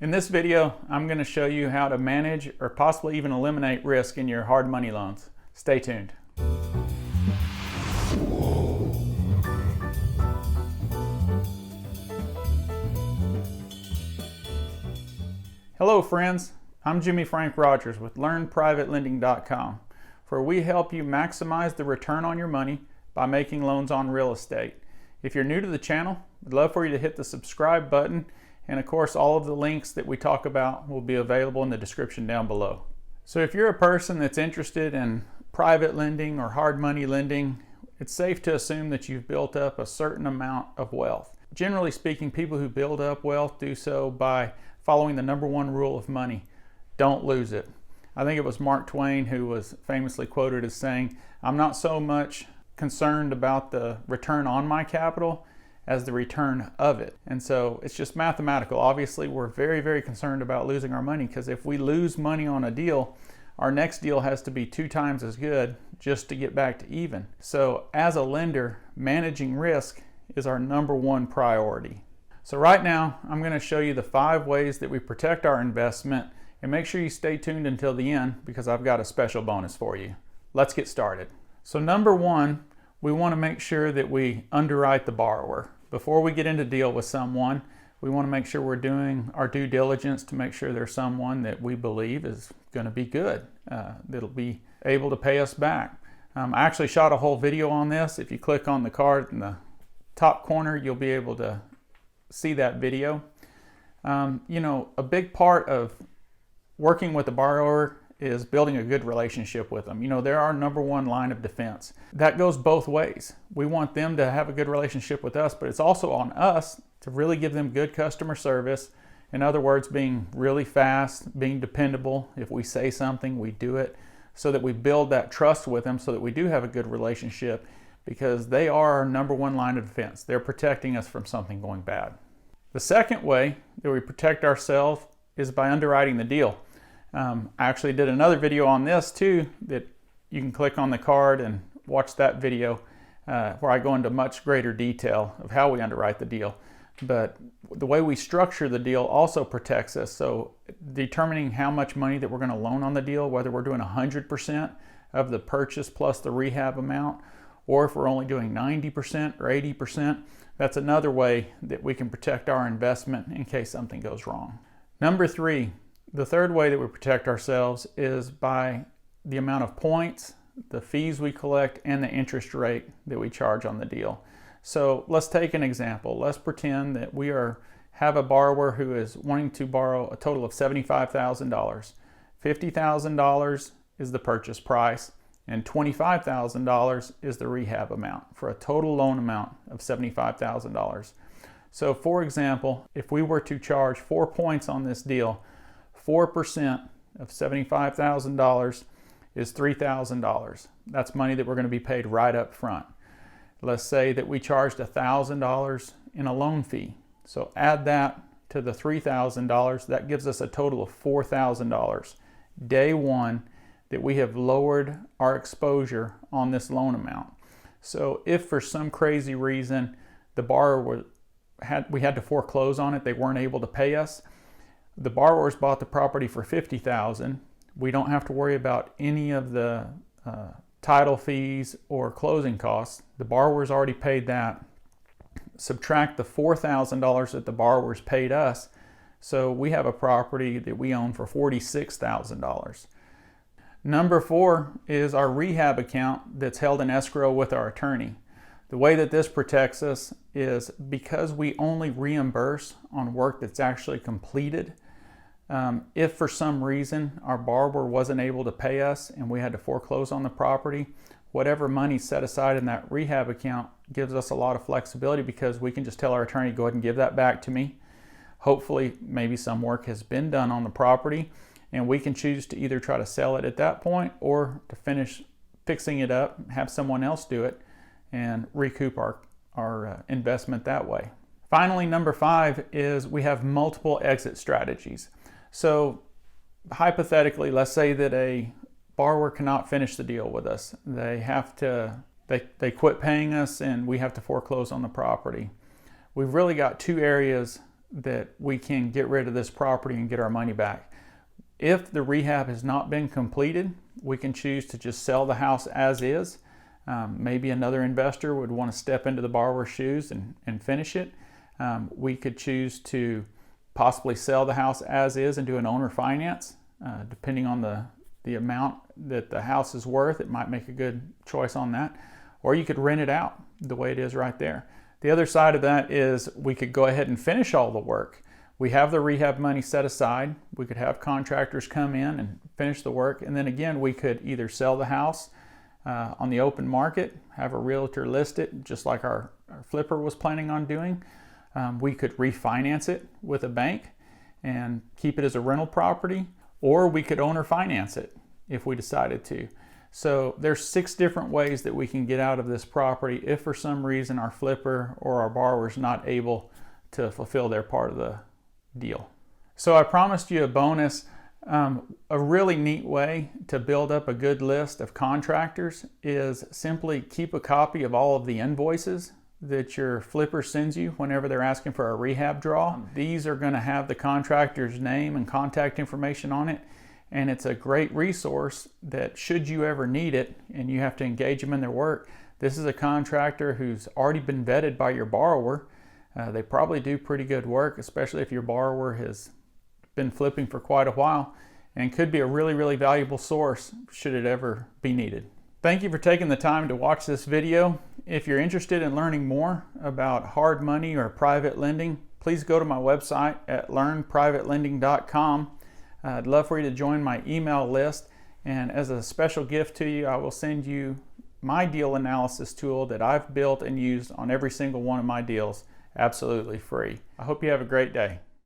In this video, I'm going to show you how to manage or possibly even eliminate risk in your hard money loans. Stay tuned. Hello friends, I'm Jimmy Frank Rogers with LearnPrivateLending.com, where we help you maximize the return on your money by making loans on real estate. If you're new to the channel, I'd love for you to hit the subscribe button, and of course all of the links that we talk about will be available in the description down below. So if you're a person that's interested in private lending or hard money lending, it's safe to assume that you've built up a certain amount of wealth. Generally speaking, people who build up wealth do so by following the number one rule of money: don't lose it. I think it was Mark Twain who was famously quoted as saying, "I'm not so much concerned about the return on my capital as the return of it." And so it's just mathematical. Obviously, we're very, very concerned about losing our money, because if we lose money on a deal, our next deal has to be 2 times as good just to get back to even. So as a lender, managing risk is our number one priority. So right now, I'm going to show you the 5 ways that we protect our investment, and make sure you stay tuned until the end because I've got a special bonus for you. Let's get started. So number 1, we want to make sure that we underwrite the borrower. Before we get into deal with someone, we want to make sure we're doing our due diligence to make sure there's someone that we believe is going to be good, that'll be able to pay us back. I actually shot a whole video on this. If you click on the card in the top corner, you'll be able to see that video. A big part of working with the borrower is building a good relationship with them. They're our number one line of defense. That goes both ways. We want them to have a good relationship with us, but it's also on us to really give them good customer service. In other words, being really fast, being dependable. If we say something, we do it, so that we build that trust with them so that we do have a good relationship, because they are our number one line of defense. They're protecting us from something going bad. The second way that we protect ourselves is by underwriting the deal. I actually did another video on this too, that you can click on the card and watch that video where I go into much greater detail of how we underwrite the deal. But the way we structure the deal also protects us. So determining how much money that we're going to loan on the deal, whether we're doing 100% of the purchase plus the rehab amount, or if we're only doing 90% or 80%, that's another way that we can protect our investment in case something goes wrong. Number 3, the third way that we protect ourselves is by the amount of points, the fees we collect, and the interest rate that we charge on the deal. So let's take an example. Let's pretend that we have a borrower who is wanting to borrow a total of $75,000. $50,000 is the purchase price, and $25,000 is the rehab amount, for a total loan amount of $75,000. So for example, if we were to charge 4 points on this deal, 4% of $75,000 is $3,000. That's money that we're going to be paid right up front. Let's say that we charged $1,000 in a loan fee. So add that to the $3,000. That gives us a total of $4,000. Day one, that we have lowered our exposure on this loan amount. So if for some crazy reason the borrower we had to foreclose on it, they weren't able to pay us, the borrowers bought the property for $50,000. We don't have to worry about any of the title fees or closing costs. The borrower's already paid that. Subtract the $4,000 that the borrowers paid us, so we have a property that we own for $46,000. Number 4 is our rehab account that's held in escrow with our attorney. The way that this protects us is because we only reimburse on work that's actually completed. If for some reason our borrower wasn't able to pay us and we had to foreclose on the property, whatever money set aside in that rehab account gives us a lot of flexibility, because we can just tell our attorney, go ahead and give that back to me. Hopefully maybe some work has been done on the property, and we can choose to either try to sell it at that point or to finish fixing it up, have someone else do it, and recoup our investment that way. Finally, number 5 is we have multiple exit strategies. So hypothetically, let's say that a borrower cannot finish the deal with us. They quit paying us and we have to foreclose on the property. We've really got 2 areas that we can get rid of this property and get our money back. If the rehab has not been completed, we can choose to just sell the house as is. Maybe another investor would want to step into the borrower's shoes and finish it. We could choose to possibly sell the house as is and do an owner finance. Depending on the amount that the house is worth, it might make a good choice on that. Or you could rent it out the way it is right there. The other side of that is we could go ahead and finish all the work. We have the rehab money set aside. We could have contractors come in and finish the work. And then again, we could either sell the house on the open market, have a realtor list it, just like our flipper was planning on doing. We could refinance it with a bank and keep it as a rental property, or we could owner finance it if we decided to. So there's 6 different ways that we can get out of this property if for some reason our flipper or our borrower is not able to fulfill their part of the deal. So I promised you a bonus. A really neat way to build up a good list of contractors is simply keep a copy of all of the invoices that your flipper sends you whenever they're asking for a rehab draw. These are going to have the contractor's name and contact information on it, and it's a great resource that should you ever need it and you have to engage them in their work, this is a contractor who's already been vetted by your borrower. They probably do pretty good work, especially if your borrower has been flipping for quite a while, and could be a really, really valuable source should it ever be needed. Thank you for taking the time to watch this video. If you're interested in learning more about hard money or private lending, please go to my website at learnprivatelending.com. I'd love for you to join my email list, and as a special gift to you, I will send you my deal analysis tool that I've built and used on every single one of my deals absolutely free. I hope you have a great day.